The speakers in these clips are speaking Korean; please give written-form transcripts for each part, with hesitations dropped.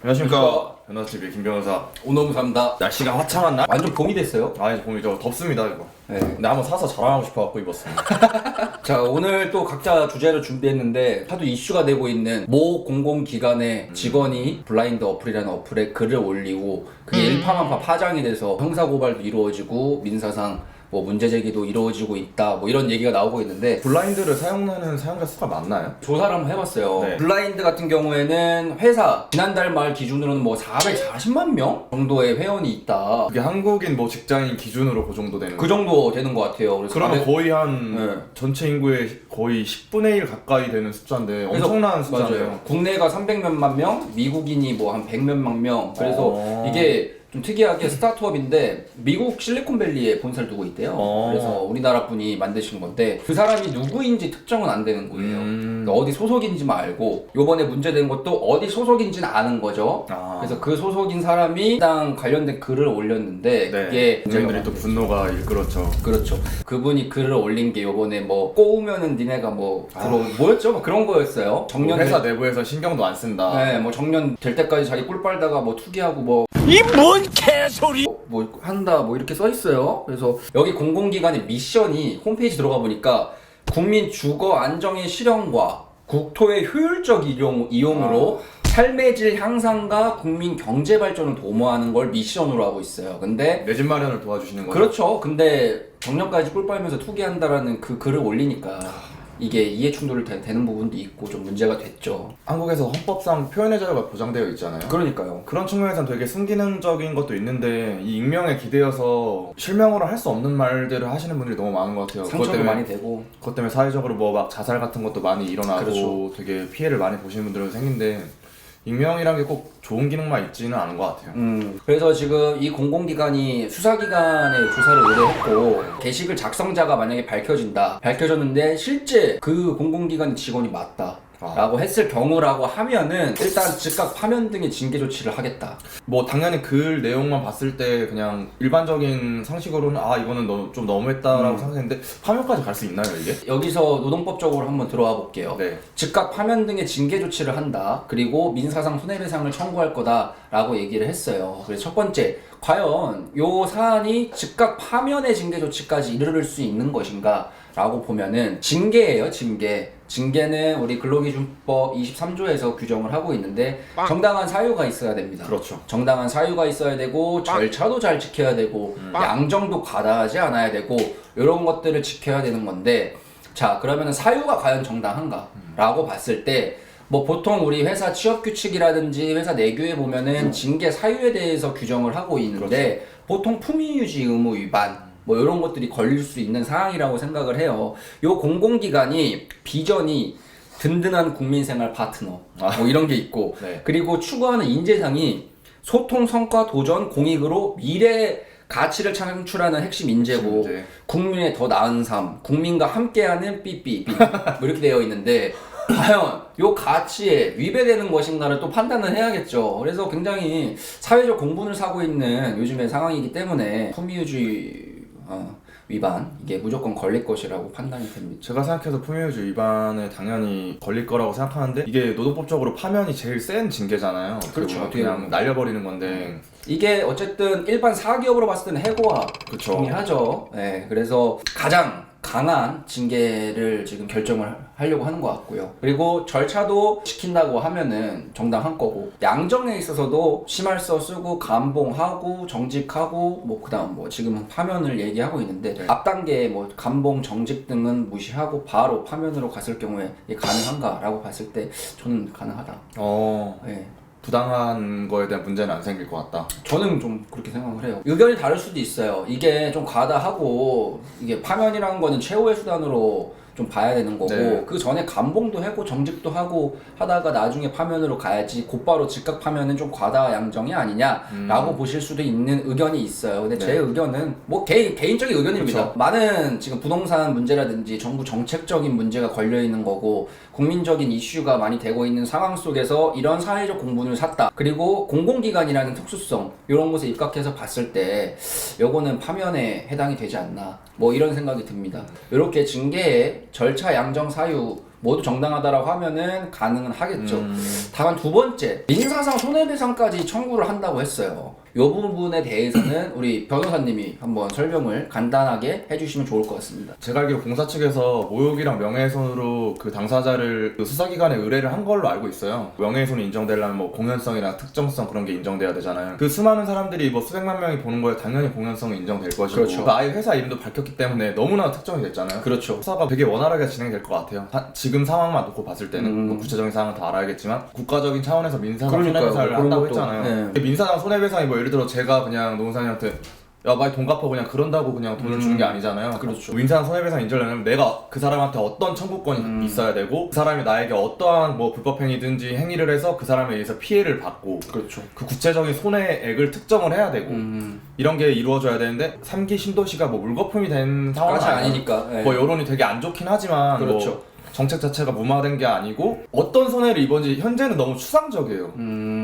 안녕하십니까. 변호사TV 김변호사. 오너무사입니다. 날씨가 화창한 날? 완전 봄이 됐어요. 아 이제 봄이죠. 덥습니다 이거. 네. 근데 한번 사서 자랑하고 싶어갖고 입었습니다. 자, 오늘 또 각자 주제를 준비했는데 하도 이슈가 되고 있는 모 공공기관의 직원이 블라인드 어플이라는 어플에 글을 올리고 그게 일파만파 파장이 돼서 형사고발도 이루어지고 민사상 뭐 문제제기도 이루어지고 있다 뭐 이런 얘기가 나오고 있는데 블라인드를 사용하는 사용자 수가 많나요? 조사를 한번 해봤어요. 네. 블라인드 같은 경우에는 회사 지난달 말 기준으로는 뭐 440만 명 정도의 회원이 있다. 그게 한국인 뭐 직장인 기준으로 그 정도 되는 그 정도 되는 것 같아요. 그래서 그러면 거의 한 네. 전체 인구의 거의 10분의 1 가까이 되는 숫자인데 그래서 엄청난 숫자네요. 맞아요. 국내가 300몇만 명, 미국인이 뭐 한 100몇만 명. 그래서 이게 좀 특이하게 스타트업인데 미국 실리콘밸리에 본사를 두고 있대요. 그래서 우리나라 분이 만드신 건데 그 사람이 누구인지 특정은 안 되는 거예요. 그러니까 어디 소속인지만 알고 요번에 문제된 것도 어디 소속인지는 아는 거죠. 그래서 그 소속인 사람이 해당 관련된 글을 올렸는데 네. 그게 국민들이 또 분노가 일그렇죠. 그렇죠. 그분이 글을 올린 게 요번에 뭐 꼬우면은 니네가 뭐 뭐였죠? 뭐 그런 거였어요. 정년 뭐 회사 내부에서 신경도 안 쓴다. 네, 뭐 정년 될 때까지 자기 꿀 빨다가 뭐 투기하고 뭐 이 뭔 개소리! 뭐 한다 뭐 이렇게 써 있어요. 그래서 여기 공공기관의 미션이 홈페이지 들어가 보니까 국민 주거 안정의 실현과 국토의 효율적 이용으로 삶의 질 향상과 국민 경제 발전을 도모하는 걸 미션으로 하고 있어요. 근데 내 집 마련을 도와주시는 거죠. 그렇죠. 근데 정년까지 꿀 빨면서 투기한다라는 그 글을 올리니까 이게 이해 충돌이 되는 부분도 있고 좀 문제가 됐죠. 한국에서 헌법상 표현의 자유가 보장되어 있잖아요. 그러니까요. 그런 측면에서는 되게 순기능적인 것도 있는데 이 익명에 기대어서 실명으로 할 수 없는 말들을 하시는 분들이 너무 많은 것 같아요. 상처도 많이 되고. 그것 때문에 사회적으로 뭐 막 자살 같은 것도 많이 일어나고 그렇죠. 되게 피해를 많이 보시는 분들도 생긴데 익명이란 게 꼭 좋은 기능만 있지는 않은 것 같아요. 그래서 지금 이 공공기관이 수사기관에 조사를 의뢰했고 게시글 작성자가 만약에 밝혀졌는데 실제 그 공공기관 직원이 맞다 라고 했을 경우라고 하면은 일단 즉각 파면 등의 징계 조치를 하겠다. 뭐 당연히 글 내용만 봤을 때 그냥 일반적인 상식으로는 아 이거는 좀 너무했다라고 생각했는데 파면까지 갈 수 있나요 이게? 여기서 노동법적으로 한번 들어와 볼게요. 네. 즉각 파면 등의 징계 조치를 한다. 그리고 민사상 손해배상을 청구할 거다라고 얘기를 했어요. 그래서 첫 번째, 과연 요 사안이 즉각 파면의 징계 조치까지 이르를 수 있는 것인가? 라고 보면은 징계예요, 징계. 징계는 우리 근로기준법 23조에서 규정을 하고 있는데 정당한 사유가 있어야 됩니다. 그렇죠. 정당한 사유가 있어야 되고 절차도 잘 지켜야 되고 양정도 과다하지 않아야 되고 이런 것들을 지켜야 되는 건데 자 그러면은 사유가 과연 정당한가? 라고 봤을 때 뭐 보통 우리 회사 취업규칙이라든지 회사 내규에 보면은 징계 사유에 대해서 규정을 하고 있는데 보통 품위유지 의무 위반 뭐 이런 것들이 걸릴 수 있는 사항이라고 생각을 해요. 요 공공기관이 비전이 든든한 국민생활 파트너 뭐 이런 게 있고 네. 그리고 추구하는 인재상이 소통, 성과, 도전, 공익으로 미래 가치를 창출하는 핵심 인재고 국민의 더 나은 삶, 국민과 함께하는 삐삐삐 뭐 이렇게 되어 있는데 과연 요 가치에 위배되는 것인가를 또 판단을 해야겠죠. 그래서 굉장히 사회적 공분을 사고 있는 요즘의 상황이기 때문에 품위유지 위반 이게 무조건 걸릴 것이라고 판단이 됩니다. 제가 생각해서 품위유지 위반에 당연히 걸릴 거라고 생각하는데 이게 노동법적으로 파면이 제일 센 징계잖아요. 그렇죠. 그냥 날려버리는 건데 이게 어쨌든 일반 사기업으로 봤을 때는 해고와 그쵸. 동일하죠. 네, 그래서 가장 강한 징계를 지금 결정을 하려고 하는 것 같고요. 그리고 절차도 지킨다고 하면은 정당한 거고 양정에 있어서도 심할서 쓰고 감봉하고 정직하고 뭐 그다음 뭐 지금은 파면을 얘기하고 있는데 앞 단계에 뭐 감봉 정직 등은 무시하고 바로 파면으로 갔을 경우에 이게 가능한가라고 봤을 때 저는 가능하다. 네. 부당한 거에 대한 문제는 안 생길 것 같다. 저는 좀 그렇게 생각을 해요. 의견이 다를 수도 있어요. 이게 좀 과다하고 이게 파면이라는 거는 최후의 수단으로 좀 봐야 되는 거고 네. 그 전에 감봉도 하고 정직도 하고 하다가 나중에 파면으로 가야지 곧바로 즉각 파면은 좀 과다 양정이 아니냐라고 보실 수도 있는 의견이 있어요. 근데 제 의견은 뭐 개인적인 의견입니다. 그쵸. 많은 지금 부동산 문제라든지 정부 정책적인 문제가 걸려 있는 거고 국민적인 이슈가 많이 되고 있는 상황 속에서 이런 사회적 공분을 샀다. 그리고 공공기관이라는 특수성 이런 것에 입각해서 봤을 때 요거는 파면에 해당이 되지 않나 뭐 이런 생각이 듭니다. 이렇게 징계에 절차 양정 사유 모두 정당하다라고 하면은 가능은 하겠죠. 다만 두 번째, 민사상 손해배상까지 청구를 한다고 했어요. 이 부분에 대해서는 우리 변호사님이 한번 설명을 간단하게 해주시면 좋을 것 같습니다. 제가 알기로 공사 측에서 모욕이랑 명예훼손으로 그 당사자를 그 수사기관에 의뢰를 한 걸로 알고 있어요. 명예훼손이 인정되려면 뭐 공연성이나 특정성 그런 게 인정돼야 되잖아요. 그 수많은 사람들이 뭐 수백만 명이 보는 거에 당연히 공연성이 인정될 것이고 그렇죠. 그 아예 회사 이름도 밝혔기 때문에 너무나 특정이 됐잖아요. 그렇죠. 수사가 되게 원활하게 진행될 것 같아요. 지금 상황만 놓고 봤을 때는 뭐 구체적인 상황은 더 알아야겠지만 국가적인 차원에서 민사상 그러니까요. 손해배상을 그런 한다고 것도, 했잖아요. 네. 민사상 손해배상이 뭐 예를 들어 제가 그냥 노무사님한테 야, 빨리 돈 갚아 그냥 그런다고 그냥 돈을 주는 게 아니잖아요. 그렇죠. 민사상 손해배상 인정하려면 내가 그 사람한테 어떤 청구권이 있어야 되고 그 사람이 나에게 어떠한 뭐 불법 행위든지 행위를 해서 그 사람에 의해서 피해를 받고 그렇죠. 그 구체적인 손해액을 특정을 해야 되고 이런 게 이루어져야 되는데 3기 신도시가 뭐 물거품이 된 상황은 까지 아니니까. 예. 뭐 여론이 되게 안 좋긴 하지만 그렇죠. 뭐 정책 자체가 무마된 게 아니고 어떤 손해를 입은지 현재는 너무 추상적이에요.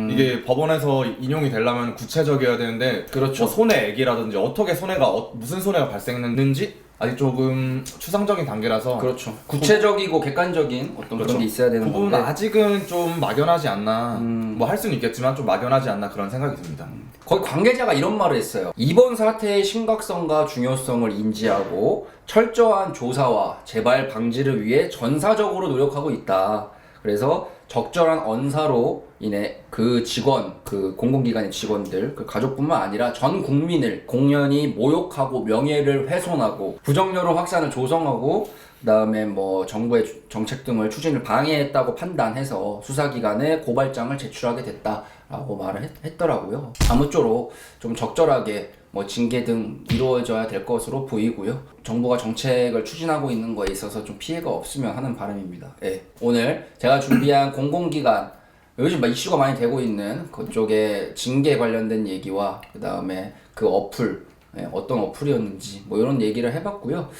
이게 법원에서 인용이 되려면 구체적이어야 되는데 그렇죠. 뭐 손해액이라든지 어떻게 손해가 무슨 손해가 발생했는지 아직 조금 추상적인 단계라서 그렇죠. 구체적이고 객관적인 어떤 그런 게 있어야 되는 그 부분은 건데 아직은 좀 막연하지 않나 뭐 할 수는 있겠지만 좀 막연하지 않나 그런 생각이 듭니다. 거기 관계자가 이런 말을 했어요. 이번 사태의 심각성과 중요성을 인지하고 철저한 조사와 재발 방지를 위해 전사적으로 노력하고 있다. 그래서 적절한 언사로 인해 그 직원, 그 공공기관의 직원들, 그 가족뿐만 아니라 전 국민을 공연히 모욕하고 명예를 훼손하고 부정여론 확산을 조성하고 그다음에 뭐 정부의 정책 등을 추진을 방해했다고 판단해서 수사기관에 고발장을 제출하게 됐다라고 말을 했더라고요. 아무쪼록 좀 적절하게 뭐 징계 등 이루어져야 될 것으로 보이고요. 정부가 정책을 추진하고 있는 거에 있어서 좀 피해가 없으면 하는 바람입니다. 예. 오늘 제가 준비한 공공기관 요즘 막 이슈가 많이 되고 있는 그쪽에 징계 관련된 얘기와 그 다음에 그 어플 어떤 어플이었는지 뭐 이런 얘기를 해봤고요.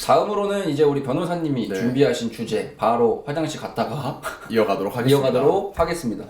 다음으로는 이제 우리 변호사님이 준비하신 주제 바로 화장실 갔다가 이어가도록 하겠습니다. 하겠습니다.